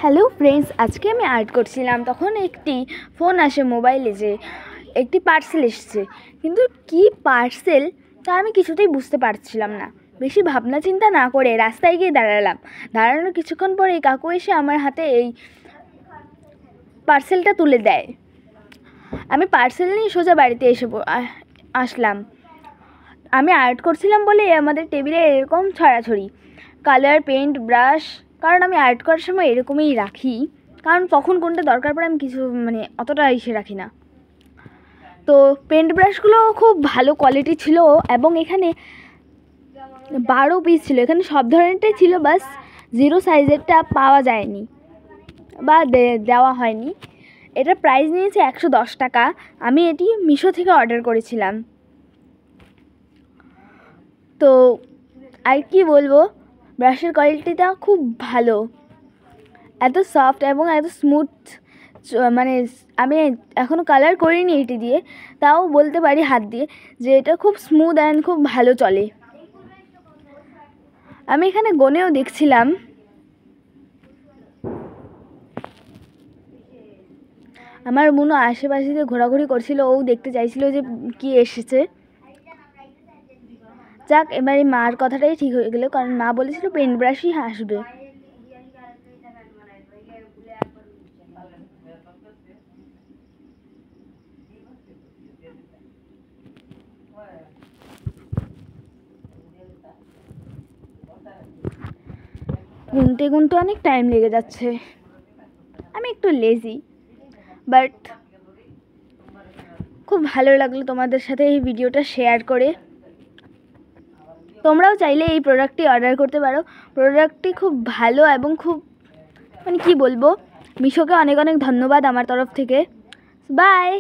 Hello friends, আজকে আমি art করছিলাম, তখন একটি ফোন আসে মোবাইলে যে একটি পার্সেল এসেছে। কিন্তু কি পার্সেল তা আমি কিছুতেই বুঝতে পারছিলাম না। বেশি ভাবনা চিন্তা না করে রাস্তায় গিয়ে দাঁড়ানোর কিছুক্ষণ পরে কাকু এসে আমার হাতে এই পার্সেলটা তুলে দেয়। আমি পার্সেল নিয়ে সোজা বাড়িতে এসে আসলাম। আমি আর্ট করছিলাম বলে আমাদের টেবিলে এরকম ছড়াছড়ি কালার, পেন্ট, ব্রাশ, কারণ আমি আর্ট করার সময় এরকমই রাখি, কারণ কখন কোনটা দরকার পড়ে আমি কিছু অতটা ইসে রাখি না। তো পেন্ট ব্রাশগুলো খুব ভালো কোয়ালিটি ছিল এবং এখানে 12 পিস ছিল। এখানে সব ধরনেরটাই ছিল, বাস 0 সাইজেরটা পাওয়া যায়নি বা দেওয়া হয়নি। এটার প্রাইস নিয়েছে 110 টাকা। আমি এটি মিশো থেকে অর্ডার করেছিলাম। তো আর কি বলবো, ব্রাশের কোয়ালিটিটা খুব ভালো, এত সফট এবং এত স্মুথ। আমি এখনও কালার করিনি এটি দিয়ে, তাও বলতে পারি হাত দিয়ে যে এটা খুব স্মুথ অ্যান্ড খুব ভালো চলে। আমি এখানে গনেও দেখছিলাম। আমার বোনও আশেপাশে যে ঘোরাঘুরি করছিল, ও দেখতে চাইছিল যে কি এসেছে। যাক, এবারে মার কথাটাই ঠিক হয়ে গেল, কারণ মা বলেছিল পেন ব্রাশই আসবে। গুনতে অনেক টাইম লেগে যাচ্ছে। আমি একটু লেজি, বাট খুব ভালো লাগলো তোমাদের সাথে এই ভিডিওটা শেয়ার করে। তোমরাও চাইলে এই প্রোডাক্টটি অর্ডার করতে পারো। প্রোডাক্টটি খুব ভালো এবং খুব কি বলবো, মিশোকে অনেক অনেক ধন্যবাদ আমার তরফ থেকে। বাই।